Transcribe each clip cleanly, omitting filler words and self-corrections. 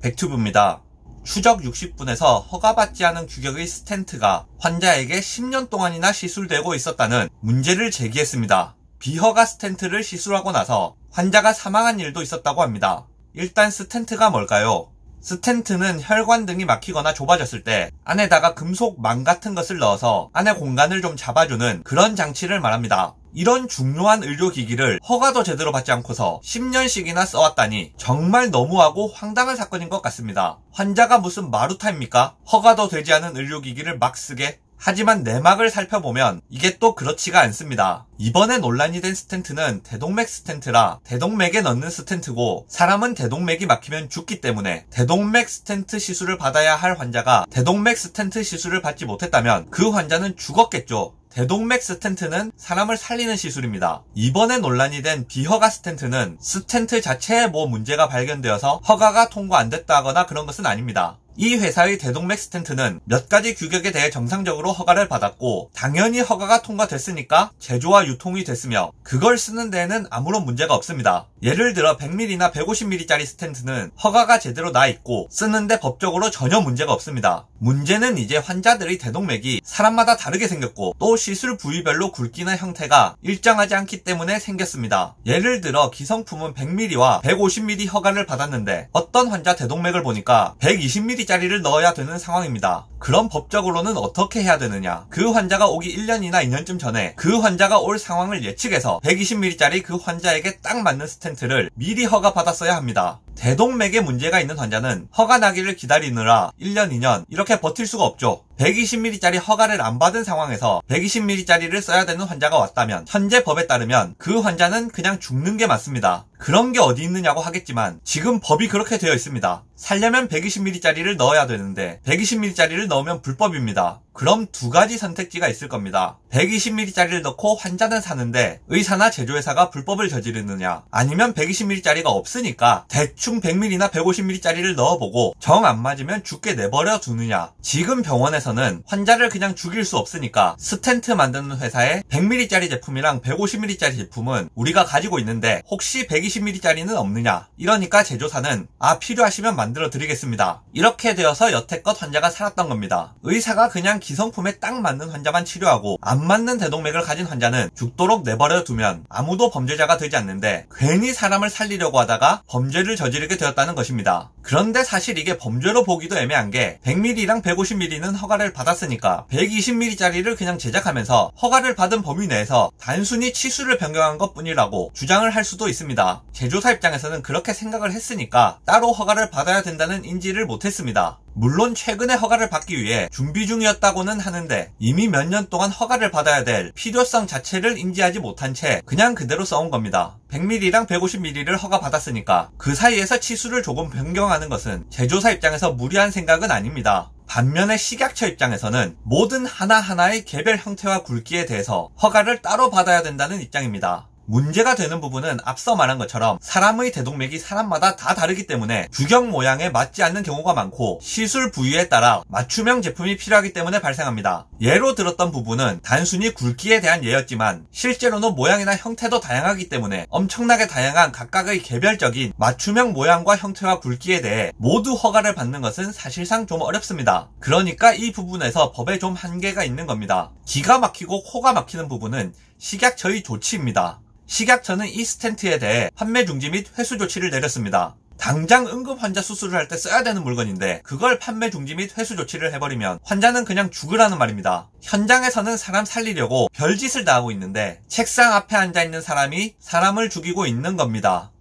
백튜브입니다. 추적 60분에서 허가받지 않은 규격의 스텐트가 환자에게 10년 동안이나 시술되고 있었다는 문제를 제기했습니다. 비허가 스텐트를 시술하고 나서 환자가 사망한 일도 있었다고 합니다. 일단 스텐트가 뭘까요? 스텐트는 혈관 등이 막히거나 좁아졌을 때 안에다가 금속 망 같은 것을 넣어서 안의 공간을 좀 잡아주는 그런 장치를 말합니다. 이런 중요한 의료기기를 허가도 제대로 받지 않고서 10년씩이나 써왔다니 정말 너무하고 황당한 사건인 것 같습니다. 환자가 무슨 마루타입니까? 허가도 되지 않은 의료기기를 막 쓰게? 하지만 내막을 살펴보면 이게 또 그렇지가 않습니다. 이번에 논란이 된 스텐트는 대동맥 스텐트라 대동맥에 넣는 스텐트고, 사람은 대동맥이 막히면 죽기 때문에 대동맥 스텐트 시술을 받아야 할 환자가 대동맥 스텐트 시술을 받지 못했다면 그 환자는 죽었겠죠. 대동맥 스텐트는 사람을 살리는 시술입니다. 이번에 논란이 된 비허가 스텐트는 스텐트 자체에 뭐 문제가 발견되어서 허가가 통과 안 됐다거나 그런 것은 아닙니다. 이 회사의 대동맥 스텐트는 몇 가지 규격에 대해 정상적으로 허가를 받았고, 당연히 허가가 통과됐으니까 제조와 유통이 됐으며 그걸 쓰는 데에는 아무런 문제가 없습니다. 예를 들어 100ml나 150ml짜리 스텐트는 허가가 제대로 나 있고 쓰는데 법적으로 전혀 문제가 없습니다. 문제는 이제 환자들의 대동맥이 사람마다 다르게 생겼고 또 시술 부위별로 굵기나 형태가 일정하지 않기 때문에 생겼습니다. 예를 들어 기성품은 100ml와 150ml 허가를 받았는데 어떤 환자 대동맥을 보니까 120ml짜리를 넣어야 되는 상황입니다. 그럼 법적으로는 어떻게 해야 되느냐? 그 환자가 오기 1년이나 2년쯤 전에 그 환자가 올 상황을 예측해서 120ml짜리 그 환자에게 딱 맞는 스텐트를 미리 허가받았어야 합니다. 대동맥에 문제가 있는 환자는 허가 나기를 기다리느라 1년, 2년 이렇게 버틸 수가 없죠. 120ml짜리 허가를 안 받은 상황에서 120ml짜리를 써야 되는 환자가 왔다면 현재 법에 따르면 그 환자는 그냥 죽는 게 맞습니다. 그런 게 어디 있느냐고 하겠지만 지금 법이 그렇게 되어 있습니다. 살려면 120ml짜리를 넣어야 되는데 120ml짜리를 넣으면 불법입니다. 그럼 두 가지 선택지가 있을 겁니다. 120ml짜리를 넣고 환자는 사는데 의사나 제조회사가 불법을 저지르느냐, 아니면 120ml짜리가 없으니까 대충 100ml나 150ml짜리를 넣어보고 정 안 맞으면 죽게 내버려 두느냐. 지금 병원에서는 환자를 그냥 죽일 수 없으니까 스텐트 만드는 회사에 100ml짜리 제품이랑 150ml짜리 제품은 우리가 가지고 있는데 혹시 120ml짜리는 없느냐, 이러니까 제조사는 필요하시면 만들어 드리겠습니다. 이렇게 되어서 여태껏 환자가 살았던 겁니다. 의사가 그냥 기성품에 딱 맞는 환자만 치료하고 안 맞는 대동맥을 가진 환자는 죽도록 내버려 두면 아무도 범죄자가 되지 않는데 괜히 사람을 살리려고 하다가 범죄를 저지르게 되었다는 것입니다. 그런데 사실 이게 범죄로 보기도 애매한 게 100ml랑 150ml는 허가를 받았으니까 120ml짜리를 그냥 제작하면서 허가를 받은 범위 내에서 단순히 치수를 변경한 것 뿐이라고 주장을 할 수도 있습니다. 제조사 입장에서는 그렇게 생각을 했으니까 따로 허가를 받아야 된다는 인지를 못했습니다. 물론 최근에 허가를 받기 위해 준비 중이었다고는 하는데 이미 몇 년 동안 허가를 받아야 될 필요성 자체를 인지하지 못한 채 그냥 그대로 써온 겁니다. 100ml랑 150ml를 허가받았으니까 그 사이에서 치수를 조금 변경하는 것은 제조사 입장에서 무리한 생각은 아닙니다. 반면에 식약처 입장에서는 모든 하나하나의 개별 형태와 굵기에 대해서 허가를 따로 받아야 된다는 입장입니다. 문제가 되는 부분은 앞서 말한 것처럼 사람의 대동맥이 사람마다 다 다르기 때문에 규격 모양에 맞지 않는 경우가 많고 시술 부위에 따라 맞춤형 제품이 필요하기 때문에 발생합니다. 예로 들었던 부분은 단순히 굵기에 대한 예였지만 실제로는 모양이나 형태도 다양하기 때문에 엄청나게 다양한 각각의 개별적인 맞춤형 모양과 형태와 굵기에 대해 모두 허가를 받는 것은 사실상 좀 어렵습니다. 그러니까 이 부분에서 법에 좀 한계가 있는 겁니다. 기가 막히고 코가 막히는 부분은 식약처의 조치입니다. 식약처는 이 스텐트에 대해 판매 중지 및 회수 조치를 내렸습니다. 당장 응급 환자 수술을 할 때 써야 되는 물건인데 그걸 판매 중지 및 회수 조치를 해버리면 환자는 그냥 죽으라는 말입니다. 현장에서는 사람 살리려고 별짓을 다 하고 있는데 책상 앞에 앉아있는 사람이 사람을 죽이고 있는 겁니다.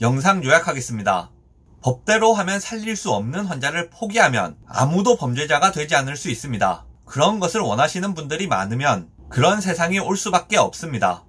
영상 요약하겠습니다. 법대로 하면 살릴 수 없는 환자를 포기하면 아무도 범죄자가 되지 않을 수 있습니다. 그런 것을 원하시는 분들이 많으면 그런 세상이 올 수밖에 없습니다.